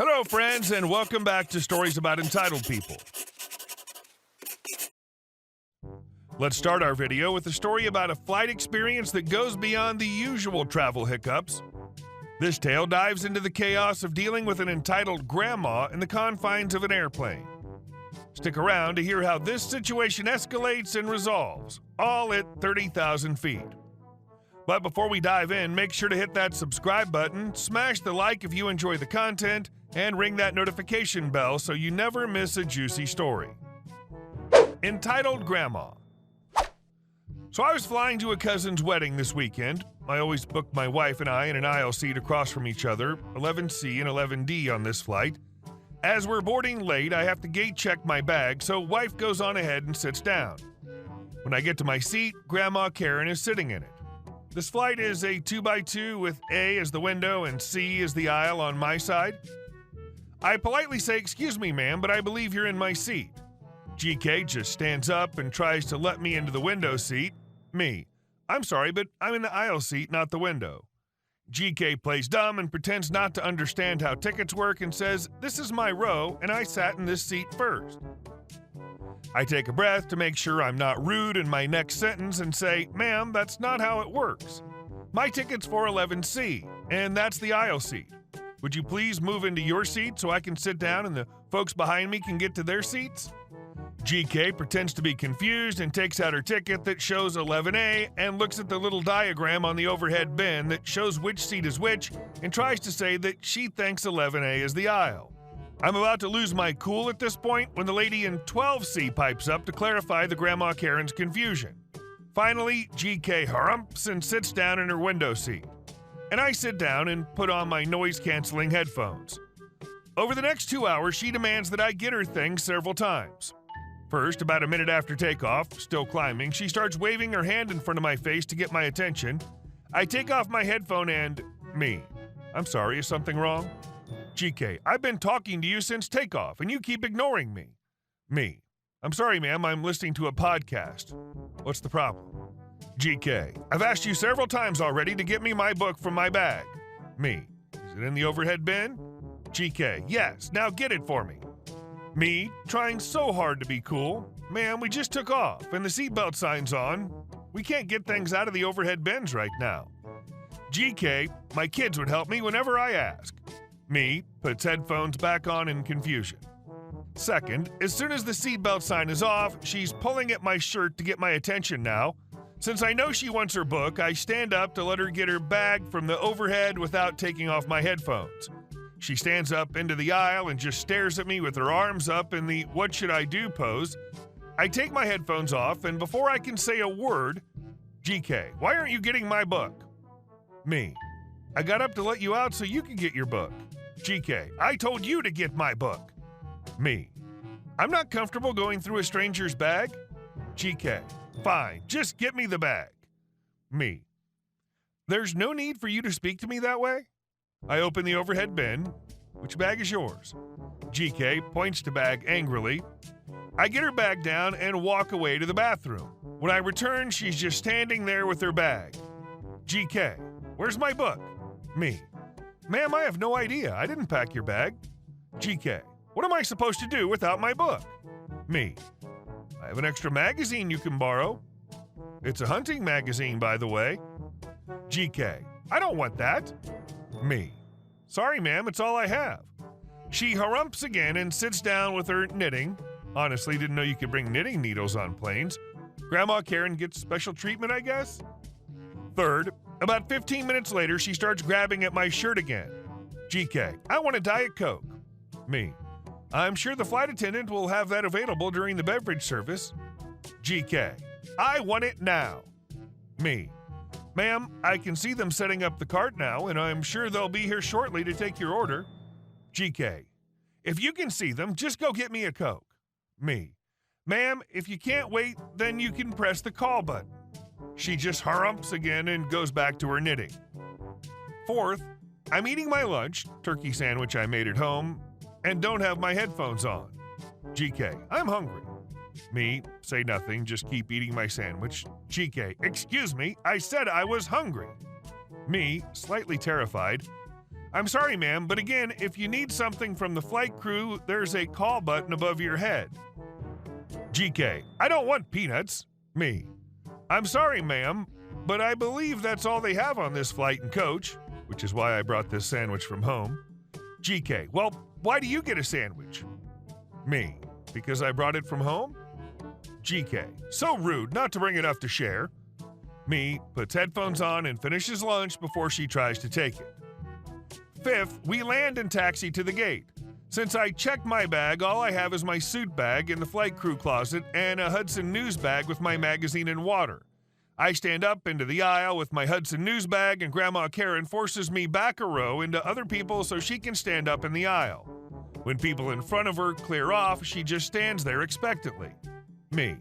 Hello, friends, and welcome back to Stories About Entitled People. Let's start our video with a story about a flight experience that goes beyond the usual travel hiccups. This tale dives into the chaos of dealing with an entitled grandma in the confines of an airplane. Stick around to hear how this situation escalates and resolves, all at 30,000 feet. But before we dive in, make sure to hit that subscribe button, smash the like if you enjoy the content, and ring that notification bell so you never miss a juicy story. Entitled Grandma. So I was flying to a cousin's wedding this weekend. I always book my wife and I in an aisle seat across from each other, 11C and 11D on this flight. As we're boarding late, I have to gate check my bag, so wife goes on ahead and sits down. When I get to my seat, Grandma Karen is sitting in it. This flight is a 2x2 with A as the window and C as the aisle on my side. I politely say, "Excuse me, ma'am, but I believe you're in my seat." GK just stands up and tries to let me into the window seat. Me. "I'm sorry, but I'm in the aisle seat, not the window." GK plays dumb and pretends not to understand how tickets work and says, "This is my row, and I sat in this seat first." I take a breath to make sure I'm not rude in my next sentence and say, "Ma'am, that's not how it works. My ticket's for 11C, and that's the aisle seat. Would you please move into your seat so I can sit down and the folks behind me can get to their seats?" GK pretends to be confused and takes out her ticket that shows 11A and looks at the little diagram on the overhead bin that shows which seat is which and tries to say that she thinks 11A is the aisle. I'm about to lose my cool at this point when the lady in 12C pipes up to clarify the Grandma Karen's confusion. Finally, GK harumps and sits down in her window seat. And I sit down and put on my noise-canceling headphones. Over the next 2 hours, she demands that I get her things several times. First, about a minute after takeoff, still climbing, she starts waving her hand in front of my face to get my attention. I take off my headphone and... Me. "I'm sorry, is something wrong?" GK. "I've been talking to you since takeoff, and you keep ignoring me." Me. "I'm sorry, ma'am, I'm listening to a podcast." "What's the problem?" GK. "I've asked you several times already to get me my book from my bag." Me. "Is it in the overhead bin?" GK. "Yes, now get it for me." Me, trying so hard to be cool. "Ma'am, we just took off, and the seatbelt sign's on. We can't get things out of the overhead bins right now." GK. "My kids would help me whenever I ask." Me, puts headphones back on in confusion. Second, as soon as the seatbelt sign is off, she's pulling at my shirt to get my attention now. Since I know she wants her book, I stand up to let her get her bag from the overhead without taking off my headphones. She stands up into the aisle and just stares at me with her arms up in the "what should I do" pose. I take my headphones off, and before I can say a word, GK. "Why aren't you getting my book?" Me. "I got up to let you out so you could get your book." GK. "I told you to get my book." Me. "I'm not comfortable going through a stranger's bag." GK. "Fine, just get me the bag." Me. "There's no need for you to speak to me that way." I open the overhead bin. "Which bag is yours?" GK points to bag angrily. I get her bag down and walk away to the bathroom. When I return, she's just standing there with her bag. GK. "Where's my book?" Me. "Ma'am, I have no idea. I didn't pack your bag." GK. "What am I supposed to do without my book?" Me. "I have an extra magazine you can borrow." "It's a hunting magazine, by the way." GK. "I don't want that." Me. "Sorry, ma'am, it's all I have." She harumps again and sits down with her knitting. Honestly, didn't know you could bring knitting needles on planes. Grandma Karen gets special treatment, I guess? Third, about 15 minutes later, she starts grabbing at my shirt again. GK. "I want a Diet Coke." Me. "I'm sure the flight attendant will have that available during the beverage service." GK. "I want it now." Me. "Ma'am, I can see them setting up the cart now, and I'm sure they'll be here shortly to take your order." GK. "If you can see them, just go get me a Coke." Me. "Ma'am, if you can't wait, then you can press the call button." She just harumps again and goes back to her knitting. Fourth, I'm eating my lunch, turkey sandwich I made at home, and don't have my headphones on. GK. "I'm hungry." Me, say nothing, just keep eating my sandwich. GK. "Excuse me, I said I was hungry." Me, slightly terrified. I'm sorry, ma'am, but again, if you need something from the flight crew, there's a call button above your head. GK, I don't want peanuts. Me, I'm sorry, ma'am, but I believe that's all they have on this flight and coach, which is why I brought this sandwich from home. GK, well, why do you get a sandwich? Me, because I brought it from home? GK, so rude not to bring enough to share. Me, puts headphones on and finishes lunch before she tries to take it. Fifth, we land and taxi to the gate. Since I checked my bag, all I have is my suit bag in the flight crew closet and a Hudson News bag with my magazine and water. I stand up into the aisle with my Hudson News bag, and Grandma Karen forces me back a row into other people so she can stand up in the aisle. When people in front of her clear off, she just stands there expectantly. Me,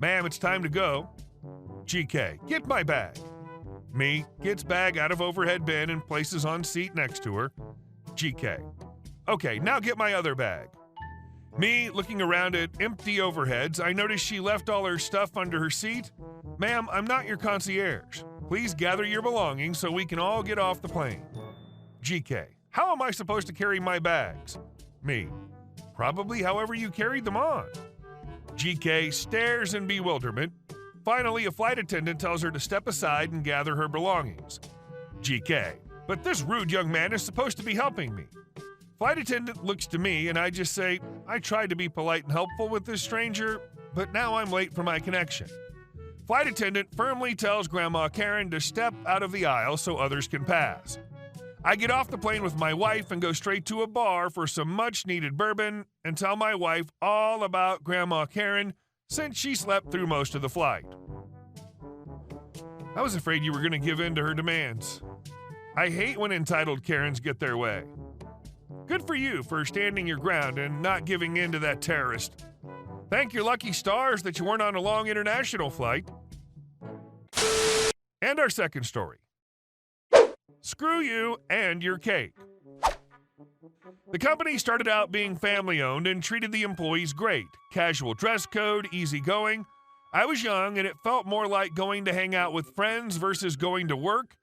ma'am, it's time to go. GK, get my bag. Me, gets bag out of overhead bin and places on seat next to her. GK, okay, now get my other bag. Me, looking around at empty overheads, I notice she left all her stuff under her seat. Ma'am, I'm not your concierge. Please gather your belongings so we can all get off the plane. GK, how am I supposed to carry my bags? Me, probably however you carried them on. GK stares in bewilderment. Finally, a flight attendant tells her to step aside and gather her belongings. GK, but this rude young man is supposed to be helping me. Flight attendant looks to me and I just say, I tried to be polite and helpful with this stranger, but now I'm late for my connection. Flight attendant firmly tells Grandma Karen to step out of the aisle so others can pass. I get off the plane with my wife and go straight to a bar for some much-needed bourbon and tell my wife all about Grandma Karen since she slept through most of the flight. I was afraid you were going to give in to her demands. I hate when entitled Karens get their way. Good for you for standing your ground and not giving in to that terrorist. Thank your lucky stars that you weren't on a long international flight. And our second story. Screw you and your cake. The company started out being family-owned and treated the employees great. Casual dress code, easygoing. I was young and it felt more like going to hang out with friends versus going to work.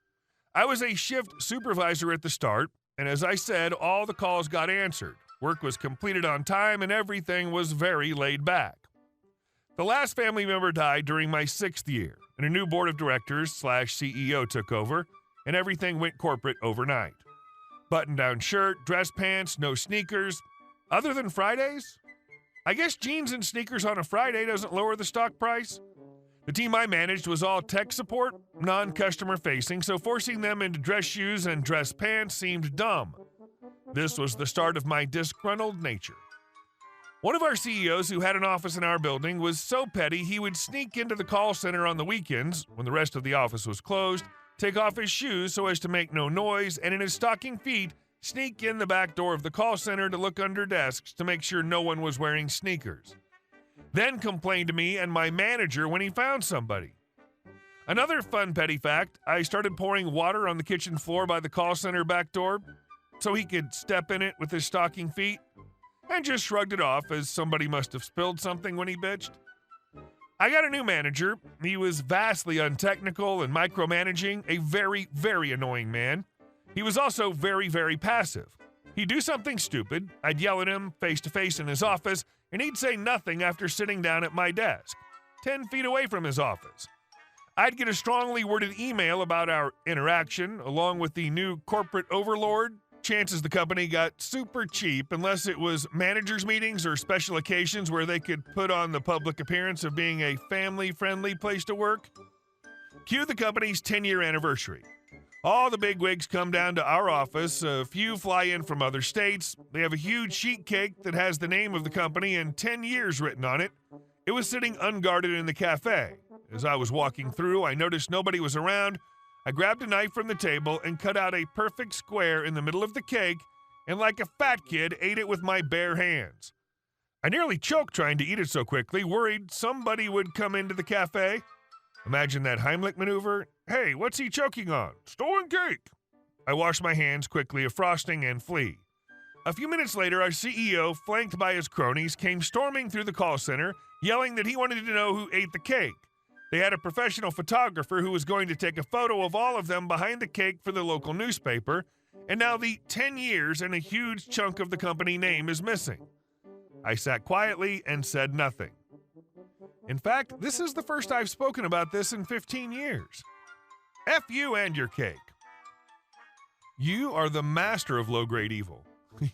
I was a shift supervisor at the start, and as I said, all the calls got answered. Work was completed on time and everything was very laid back. The last family member died during my 6th year, and a new board of directors/CEO took over, and everything went corporate overnight. Button-down shirt, dress pants, no sneakers. Other than Fridays? I guess jeans and sneakers on a Friday doesn't lower the stock price. The team I managed was all tech support, non-customer facing, so forcing them into dress shoes and dress pants seemed dumb. This was the start of my disgruntled nature. One of our CEOs who had an office in our building was so petty he would sneak into the call center on the weekends, when the rest of the office was closed, take off his shoes so as to make no noise, and in his stocking feet, sneak in the back door of the call center to look under desks to make sure no one was wearing sneakers. Then complain to me and my manager when he found somebody. Another fun petty fact, I started pouring water on the kitchen floor by the call center back door so he could step in it with his stocking feet, and just shrugged it off as somebody must have spilled something when he bitched. I got a new manager. He was vastly untechnical and micromanaging, a very, very annoying man. He was also very, very passive. He'd do something stupid, I'd yell at him face-to-face in his office, and he'd say nothing after sitting down at my desk, 10 feet away from his office. I'd get a strongly worded email about our interaction, along with the new corporate overlord. Chances the company got super cheap unless it was managers' meetings or special occasions where they could put on the public appearance of being a family-friendly place to work. Cue the company's 10-year anniversary. All the bigwigs come down to our office, a few fly in from other states. They have a huge sheet cake that has the name of the company and 10 years written on it. It was sitting unguarded in the cafe. As I was walking through, I noticed nobody was around. I grabbed a knife from the table and cut out a perfect square in the middle of the cake, and like a fat kid, ate it with my bare hands. I nearly choked trying to eat it so quickly, worried somebody would come into the cafe. Imagine that Heimlich maneuver. Hey, what's he choking on? Stolen cake. I wash my hands quickly of frosting and flee. A few minutes later, our CEO, flanked by his cronies, came storming through the call center, yelling that he wanted to know who ate the cake. They had a professional photographer who was going to take a photo of all of them behind the cake for the local newspaper, And now the 10 years and a huge chunk of the company name is missing. I sat quietly and said nothing. In fact, this is the first I've spoken about this in 15 years. F you and your cake. You are the master of low-grade evil.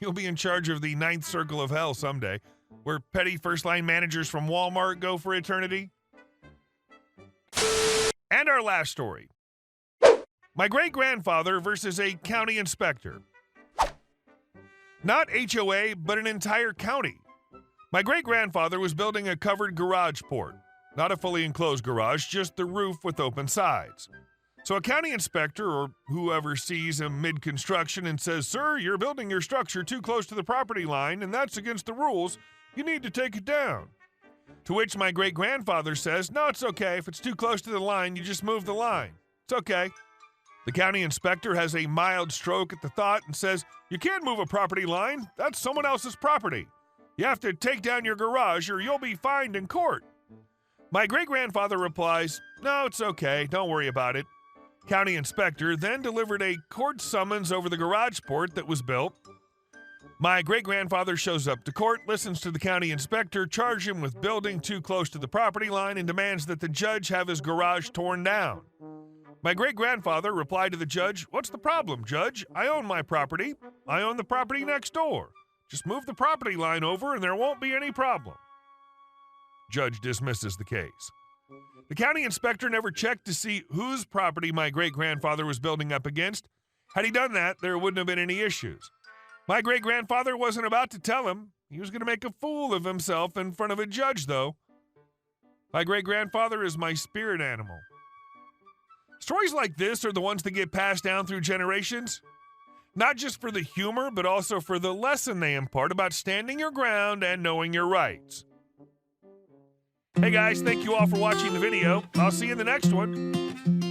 You'll be in charge of the 9th circle of hell someday, where petty first-line managers from Walmart go for eternity. And our last story. My great-grandfather versus a county inspector. Not HOA, but an entire county. My great-grandfather was building a covered garage port. Not a fully enclosed garage, just the roof with open sides. So a county inspector, or whoever sees him mid-construction and says, "Sir, you're building your structure too close to the property line, and that's against the rules. You need to take it down." To which my great-grandfather says, "No, it's okay. If it's too close to the line, you just move the line. It's okay." The county inspector has a mild stroke at the thought and says, "You can't move a property line. That's someone else's property. You have to take down your garage or you'll be fined in court." My great-grandfather replies, "No, it's okay. Don't worry about it." County inspector then delivered a court summons over the garage port that was built. My great-grandfather shows up to court, listens to the county inspector, charge him with building too close to the property line, and demands that the judge have his garage torn down. My great-grandfather replied to the judge, "What's the problem, Judge? I own my property. I own the property next door. Just move the property line over and there won't be any problem." Judge dismisses the case. The county inspector never checked to see whose property my great-grandfather was building up against. Had he done that, there wouldn't have been any issues. My great-grandfather wasn't about to tell him. He was going to make a fool of himself in front of a judge, though. My great-grandfather is my spirit animal. Stories like this are the ones that get passed down through generations. Not just for the humor, but also for the lesson they impart about standing your ground and knowing your rights. Hey guys, thank you all for watching the video. I'll see you in the next one.